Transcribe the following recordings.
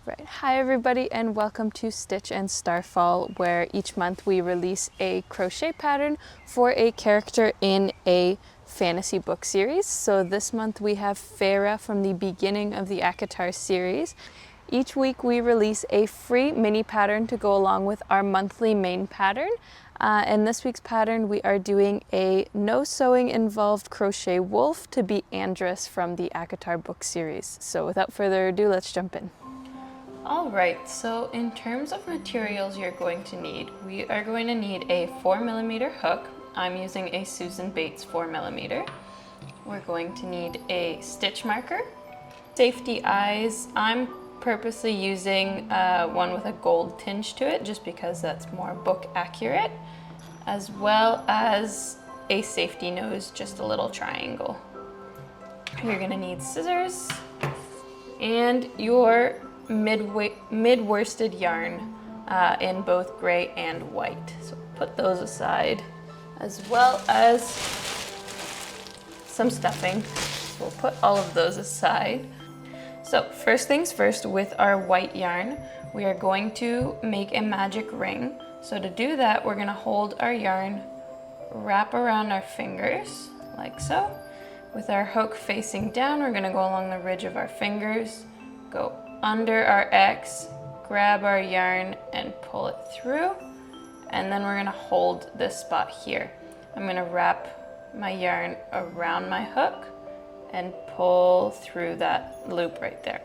Right. Hi everybody and welcome to Stitch and Starfall, where each month we release a crochet pattern for a character in a fantasy book series. So this month we have Farah from the beginning of the ACOTAR series. Each week we release a free mini pattern to go along with our monthly main pattern. In this week's pattern we are doing a no sewing involved crochet wolf to be Andress from the ACOTAR book series. So without further ado, let's jump in. Alright, so in terms of materials you're going to need, we are going to need a 4mm hook. I'm using a Susan Bates 4mm. We're going to need a stitch marker, safety eyes. I'm purposely using one with a gold tinge to it just because that's more book accurate, as well as a safety nose, just a little triangle. You're going to need scissors and your mid-worsted yarn in both gray and white. So put those aside, as well as some stuffing. So we'll put all of those aside. So first things first, with our white yarn, we are going to make a magic ring. So to do that, we're gonna hold our yarn, wrap around our fingers, like so. With our hook facing down, we're gonna go along the ridge of our fingers, go under our X, grab our yarn and pull it through, and then we're gonna hold this spot here. I'm gonna wrap my yarn around my hook and pull through that loop right there.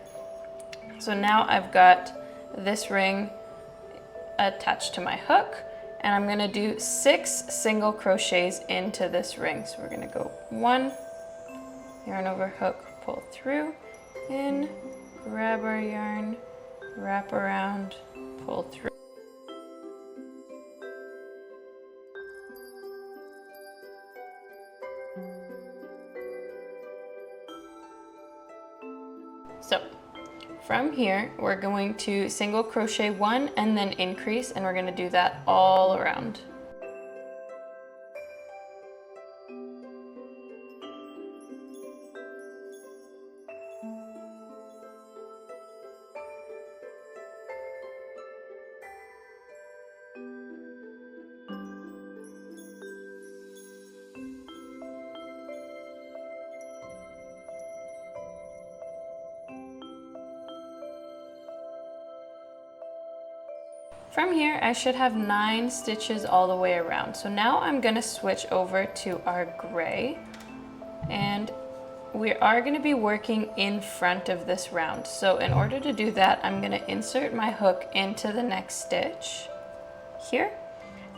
So now I've got this ring attached to my hook, and I'm gonna do 6 single crochets into this ring. So we're gonna go 1, yarn over hook, pull through, in, grab our yarn, wrap around, pull through. So from here, we're going to single crochet 1 and then increase, and we're going to do that all around. From here, I should have 9 stitches all the way around. So now I'm gonna switch over to our gray, and we are gonna be working in front of this round. So in order to do that, I'm gonna insert my hook into the next stitch here,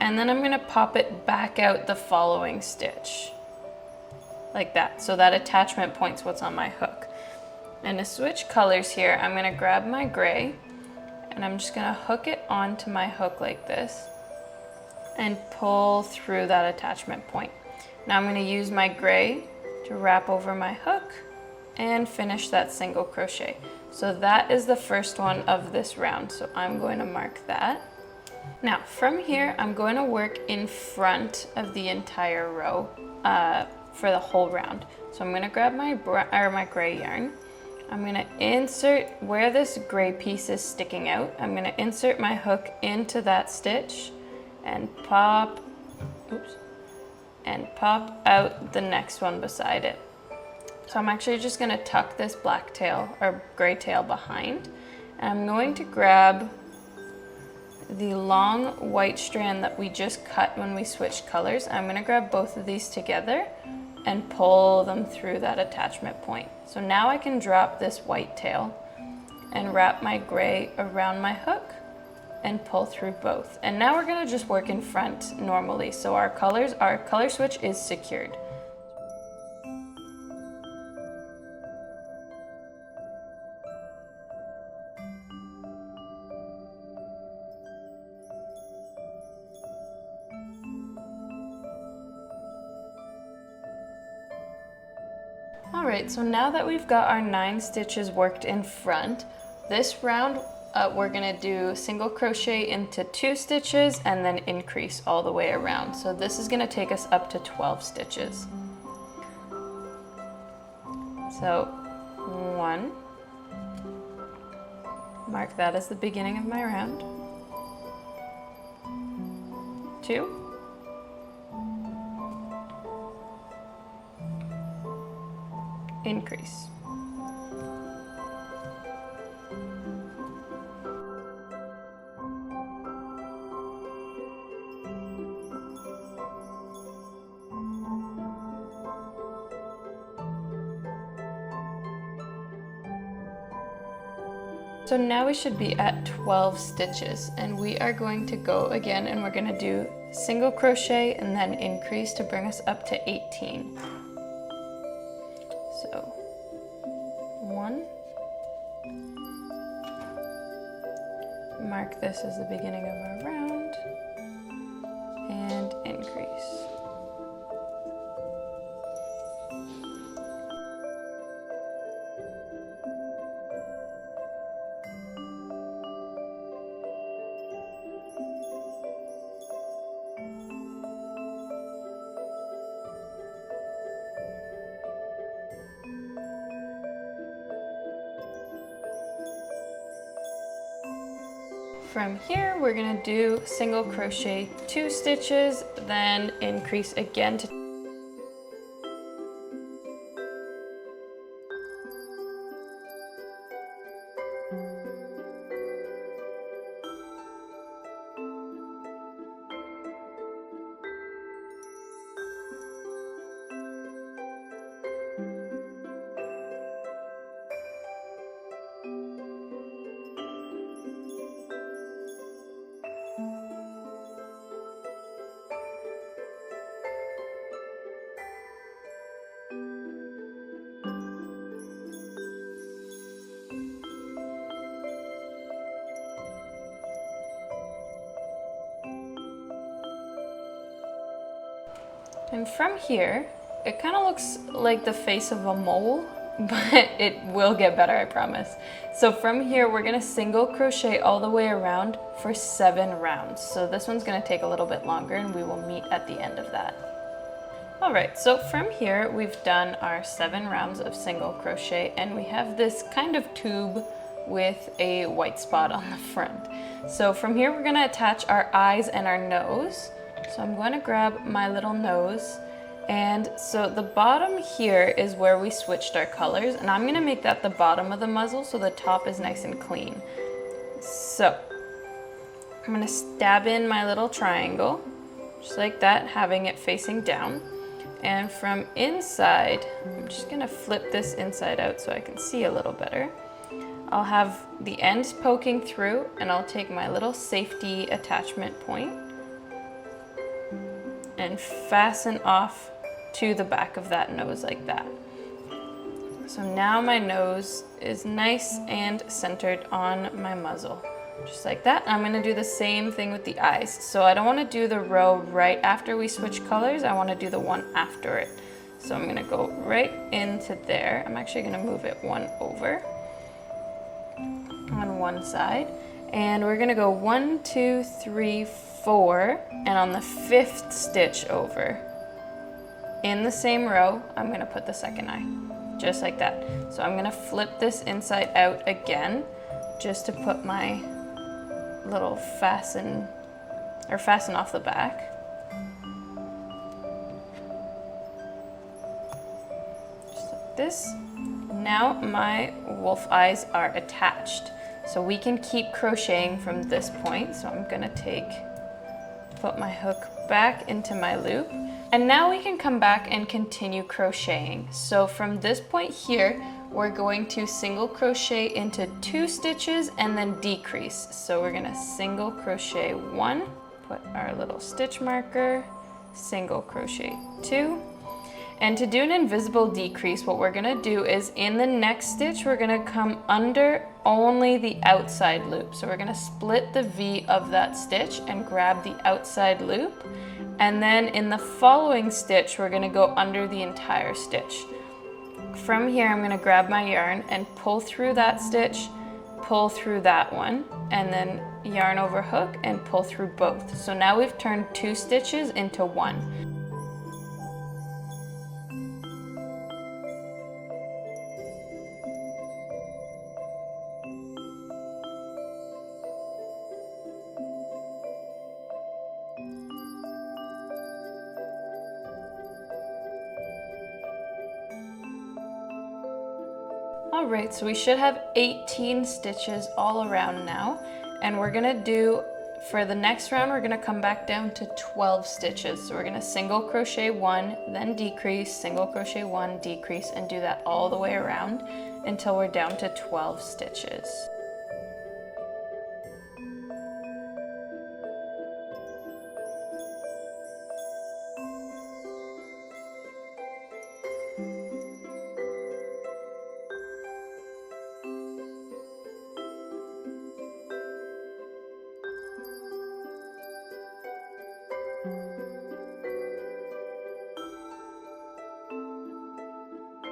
and then I'm gonna pop it back out the following stitch, like that. So that attachment point's what's on my hook. And to switch colors here, I'm gonna grab my gray, and I'm just gonna hook it onto my hook like this and pull through that attachment point. Now I'm gonna use my gray to wrap over my hook and finish that single crochet. So that is the first one of this round. So I'm going to mark that. Now from here, I'm going to work in front of the entire row for the whole round. So I'm gonna grab my gray yarn. I'm gonna insert where this gray piece is sticking out. I'm gonna insert my hook into that stitch and pop out the next one beside it. So I'm actually just gonna tuck this black tail or gray tail behind, and I'm going to grab the long white strand that we just cut when we switched colors. I'm gonna grab both of these together and pull them through that attachment point. So now I can drop this white tail and wrap my gray around my hook and pull through both. And now we're gonna just work in front normally. So our color switch is secured. Alright, so now that we've got our 9 stitches worked in front, this round we're gonna do single crochet into 2 stitches and then increase all the way around. So this is gonna take us up to 12 stitches. So 1, Mark that as the beginning of my round. 2. Increase. So now we should be at 12 stitches, and we are going to go again and we're going to do single crochet and then increase to bring us up to 18. So 1, mark this as the beginning of our round, and increase. From here, we're gonna do single crochet 2 stitches, then increase again to And from here, it kind of looks like the face of a mole, but it will get better, I promise. So from here, we're gonna single crochet all the way around for 7 rounds. So this one's gonna take a little bit longer and we will meet at the end of that. All right, so from here, we've done our 7 rounds of single crochet and we have this kind of tube with a white spot on the front. So from here, we're gonna attach our eyes and our nose. So I'm going to grab my little nose, and so the bottom here is where we switched our colors, and I'm going to make that the bottom of the muzzle so the top is nice and clean. So I'm going to stab in my little triangle, just like that, having it facing down. And from inside, I'm just going to flip this inside out so I can see a little better. I'll have the ends poking through, and I'll take my little safety attachment point and fasten off to the back of that nose like that. So now my nose is nice and centered on my muzzle, just like that. I'm gonna do the same thing with the eyes. So I don't wanna do the row right after we switch colors, I wanna do the one after it. So I'm gonna go right into there. I'm actually gonna move it one over on one side. And we're gonna go 1, 2, 3, 4, and on the 5th stitch over, in the same row, I'm gonna put the second eye, just like that. So I'm gonna flip this inside out again, just to put my little fasten off the back. Just like this. Now my wolf eyes are attached. So we can keep crocheting from this point. So I'm gonna put my hook back into my loop. And now we can come back and continue crocheting. So from this point here, we're going to single crochet into 2 stitches and then decrease. So we're gonna single crochet 1, put our little stitch marker, single crochet 2. And to do an invisible decrease, what we're gonna do is in the next stitch, we're gonna come under only the outside loop. So we're gonna split the V of that stitch and grab the outside loop. And then in the following stitch, we're gonna go under the entire stitch. From here, I'm gonna grab my yarn and pull through that stitch, pull through that one, and then yarn over hook and pull through both. So now we've turned 2 stitches into 1. Alright, so we should have 18 stitches all around now, and we're gonna do, for the next round, we're gonna come back down to 12 stitches. So we're gonna single crochet 1, then decrease, single crochet 1, decrease, and do that all the way around until we're down to 12 stitches.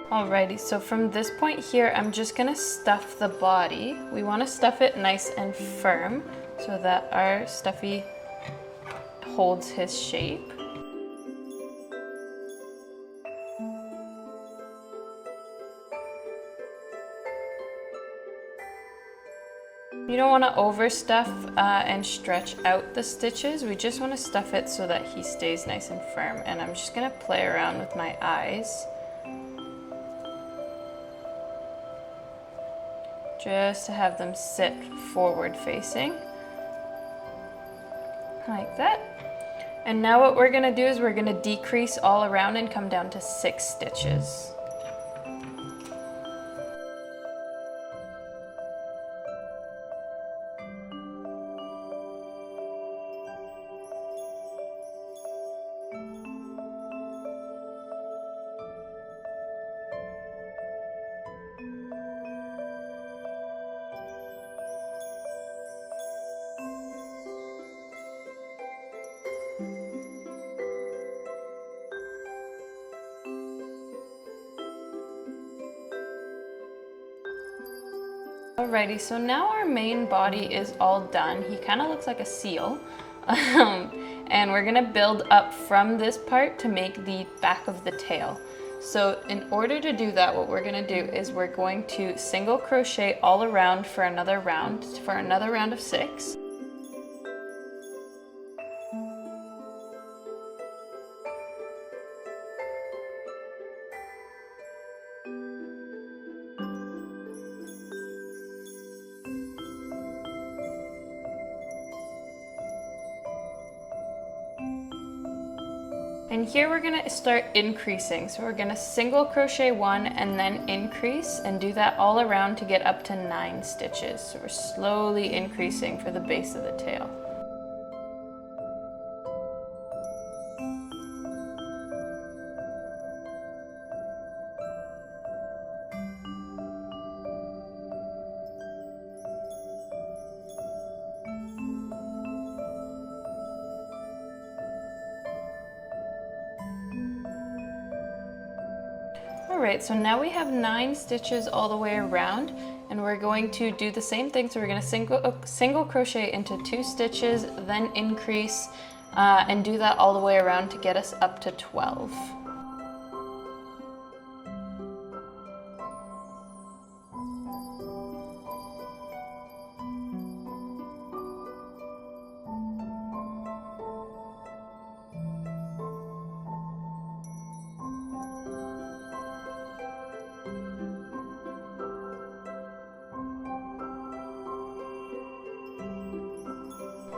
Alrighty, so from this point here, I'm just gonna stuff the body. We wanna stuff it nice and firm so that our Stuffie holds his shape. You don't want to overstuff and stretch out the stitches. We just want to stuff it so that he stays nice and firm. And I'm just going to play around with my eyes, just to have them sit forward facing, like that. And now what we're going to do is we're going to decrease all around and come down to 6 stitches. Alrighty, so now our main body is all done. He kind of looks like a seal. And we're gonna build up from this part to make the back of the tail. So in order to do that, what we're gonna do is we're going to single crochet all around for another round of 6. And here we're gonna start increasing. So we're gonna single crochet 1 and then increase, and do that all around to get up to 9 stitches. So we're slowly increasing for the base of the tail. Alright, so now we have 9 stitches all the way around, and we're going to do the same thing. So we're going to single crochet into 2 stitches, then increase, and do that all the way around to get us up to 12.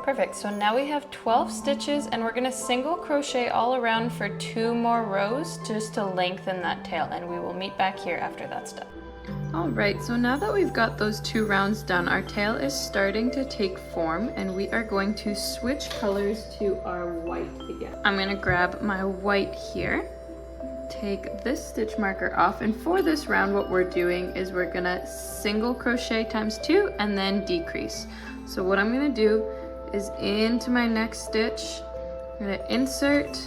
Perfect, so now we have 12 stitches, and we're gonna single crochet all around for 2 more rows just to lengthen that tail, and we will meet back here after that's done. Alright, so now that we've got those 2 rounds done, our tail is starting to take form, and we are going to switch colors to our white again. I'm gonna grab my white here, take this stitch marker off, and for this round what we're doing is we're gonna single crochet times 2 and then decrease. So what I'm gonna do is into my next stitch, I'm gonna insert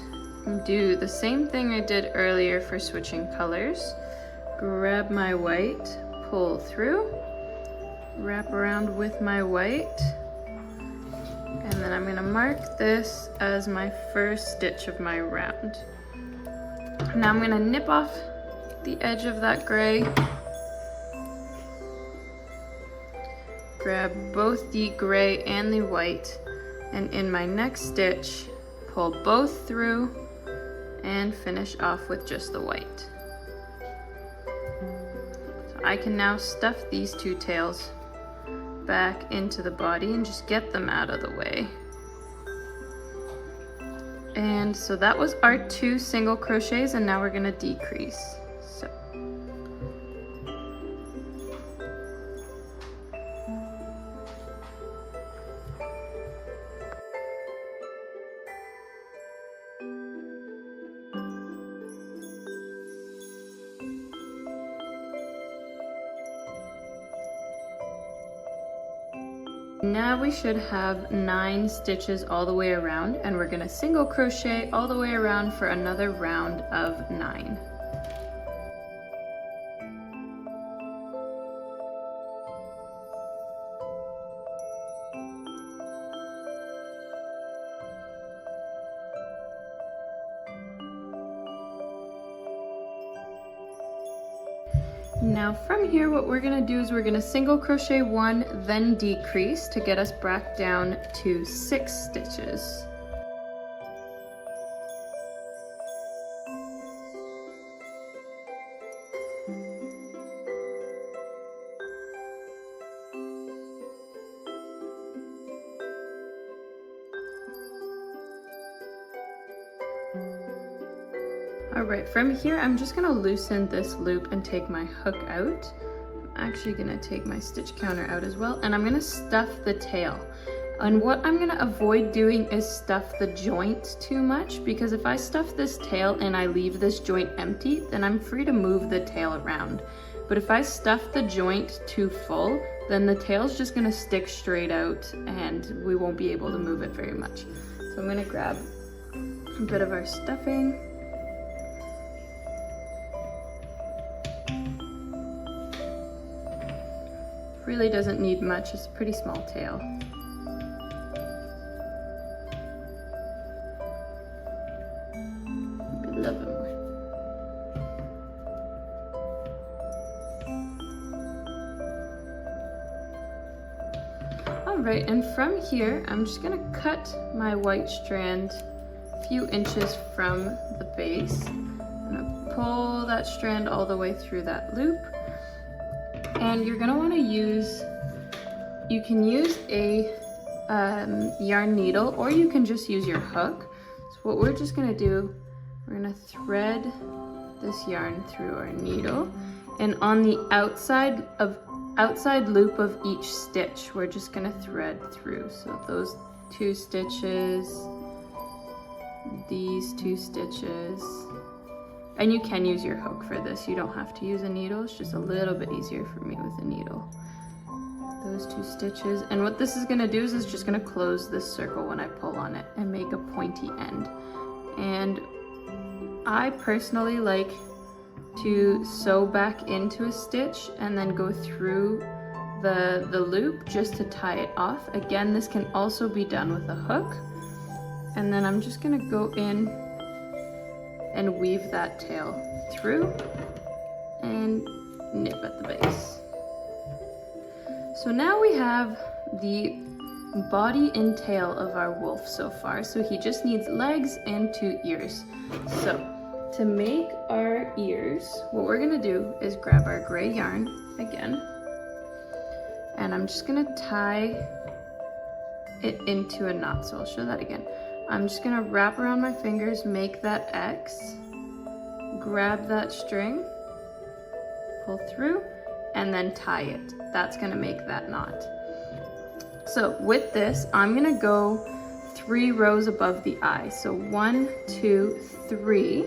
and do the same thing I did earlier for switching colors. Grab my white, pull through, wrap around with my white, and then I'm gonna mark this as my first stitch of my round. Now I'm gonna nip off the edge of that gray, grab both the gray and the white, and in my next stitch, pull both through and finish off with just the white. So I can now stuff these two tails back into the body and just get them out of the way. And so that was our 2 single crochets, and now we're going to decrease. So now we should have 9 stitches all the way around, and we're going to single crochet all the way around for another round of 9. Now from here, what we're going to do is we're going to single crochet 1, then decrease to get us back down to 6 stitches. Alright, from here I'm just going to loosen this loop and take my hook out. I'm actually going to take my stitch counter out as well, and I'm going to stuff the tail. And what I'm going to avoid doing is stuff the joint too much, because if I stuff this tail and I leave this joint empty, then I'm free to move the tail around. But if I stuff the joint too full, then the tail's just going to stick straight out and we won't be able to move it very much. So I'm going to grab a bit of our stuffing. Really doesn't need much, it's a pretty small tail. Maybe a little bit more. Alright, and from here I'm just going to cut my white strand a few inches from the base. I'm going to pull that strand all the way through that loop. And you're going to want to use, you can use a yarn needle, or you can just use your hook. So what we're just going to do, we're going to thread this yarn through our needle, and on the outside loop of each stitch, we're just going to thread through. So those 2 stitches, these 2 stitches. And you can use your hook for this. You don't have to use a needle. It's just a little bit easier for me with a needle. Those 2 stitches. And what this is going to do is it's just going to close this circle when I pull on it and make a pointy end. And I personally like to sew back into a stitch and then go through the loop just to tie it off. Again, this can also be done with a hook. And then I'm just going to go in and weave that tail through and nip at the base. So now we have the body and tail of our wolf so far. So he just needs legs and 2 ears. So to make our ears, what we're gonna do is grab our gray yarn again, and I'm just gonna tie it into a knot. So I'll show that again. I'm just gonna wrap around my fingers, make that X, grab that string, pull through, and then tie it. That's gonna make that knot. So with this, I'm gonna go 3 rows above the eye. So 1, 2, 3,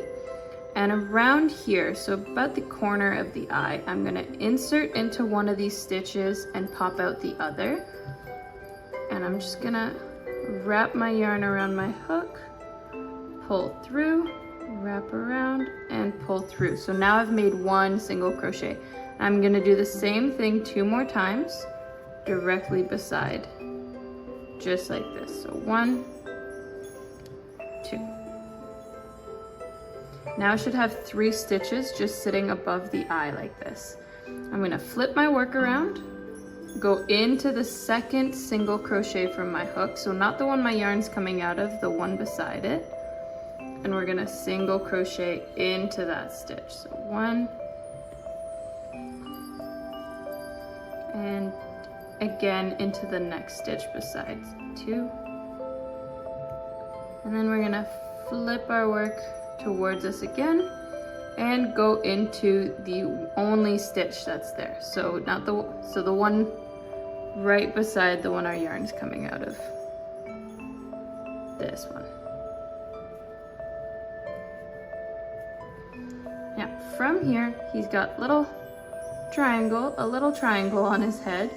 and around here, so about the corner of the eye, I'm gonna insert into one of these stitches and pop out the other. And I'm just gonna wrap my yarn around my hook, pull through, wrap around, and pull through. So now I've made 1 single crochet. I'm going to do the same thing 2 more times directly beside, just like this. So 1, 2. Now I should have 3 stitches just sitting above the eye like this. I'm going to flip my work around, go into the second single crochet from my hook, so not the one my yarn's coming out of, the one beside it, and we're gonna single crochet into that stitch. So 1, and again into the next stitch besides 2. And then we're gonna flip our work towards us again and go into the only stitch that's there. So not the one right beside the one our yarn is coming out of. This one. Now from here, he's got a little triangle on his head.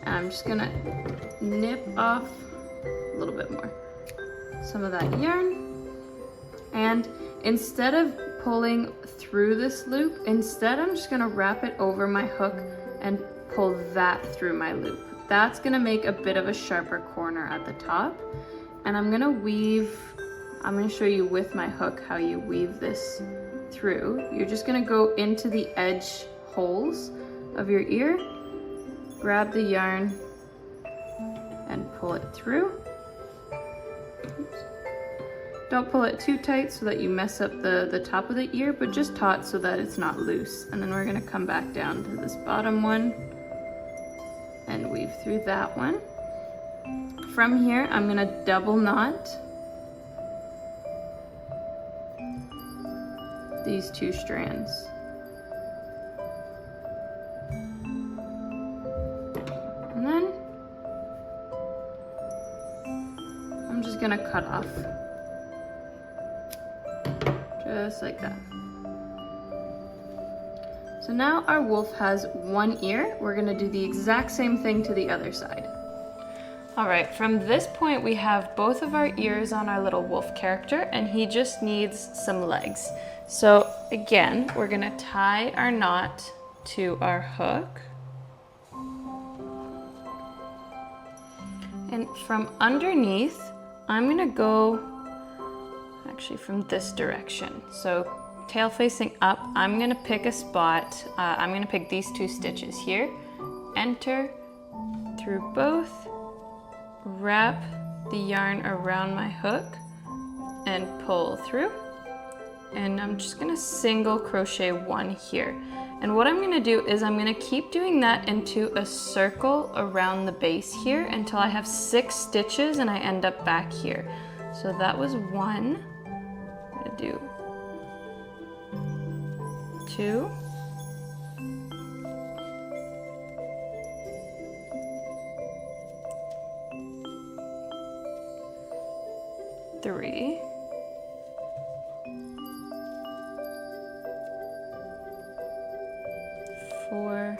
And I'm just gonna nip off a little bit more, some of that yarn. And instead of pulling through this loop, instead I'm just gonna wrap it over my hook and pull that through my loop. That's gonna make a bit of a sharper corner at the top. And I'm gonna show you with my hook how you weave this through. You're just gonna go into the edge holes of your ear, grab the yarn and pull it through. Oops. Don't pull it too tight so that you mess up the top of the ear, but just taut so that it's not loose. And then we're gonna come back down to this bottom one and weave through that one. From here, I'm gonna double knot these 2 strands. And then I'm just gonna cut off, just like that. So now our wolf has 1 ear. We're gonna do the exact same thing to the other side. All right, from this point we have both of our ears on our little wolf character and he just needs some legs. So again, we're gonna tie our knot to our hook. And from underneath, I'm gonna go actually from this direction. So tail facing up, I'm gonna pick a spot. I'm gonna pick these 2 stitches here, enter through both, wrap the yarn around my hook and pull through. And I'm just gonna single crochet 1 here. And what I'm gonna do is I'm gonna keep doing that into a circle around the base here until I have 6 stitches and I end up back here. So that was 1. I'm gonna do 2. 3. 4.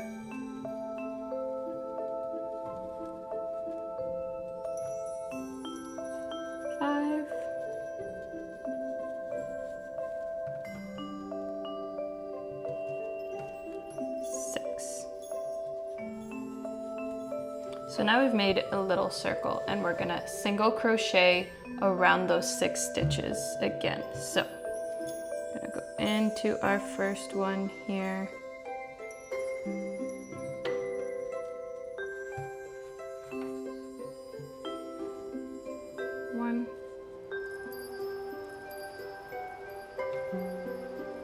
5. 6. So now we've made a little circle and we're gonna single crochet around those 6 stitches again. So I'm gonna go into our first one here. One,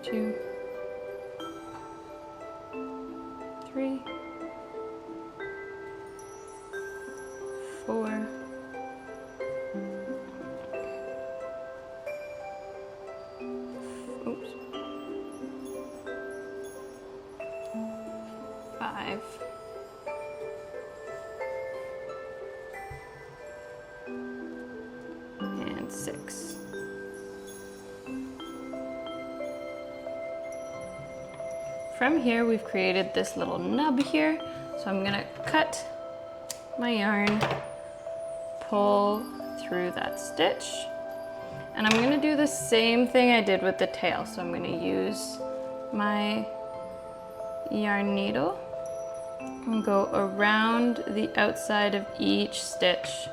2, 3, 4, 5, and 6. From here, we've created this little nub here. So I'm gonna cut my yarn, pull through that stitch, and I'm gonna do the same thing I did with the tail. So I'm gonna use my yarn needle and go around the outside of each stitch.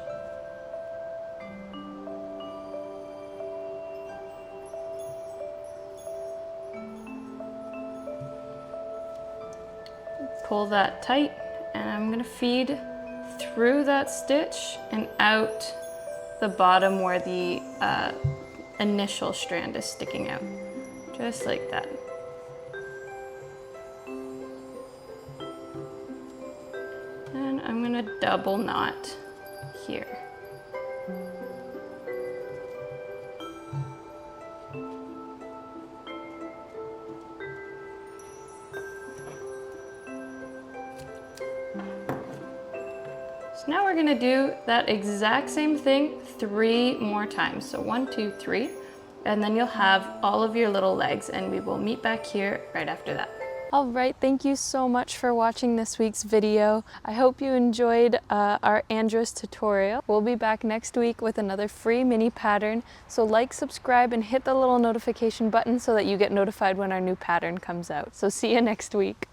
Pull that tight, and I'm gonna feed through that stitch and out the bottom where the initial strand is sticking out, just like that. And I'm gonna double knot here. So now we're gonna do that exact same thing 3 more times. So 1, 2, 3, and then you'll have all of your little legs, and we will meet back here right after that. All right, thank you so much for watching this week's video. I hope you enjoyed our Andros tutorial. We'll be back next week with another free mini pattern. So like, subscribe, and hit the little notification button so that you get notified when our new pattern comes out. So see you next week.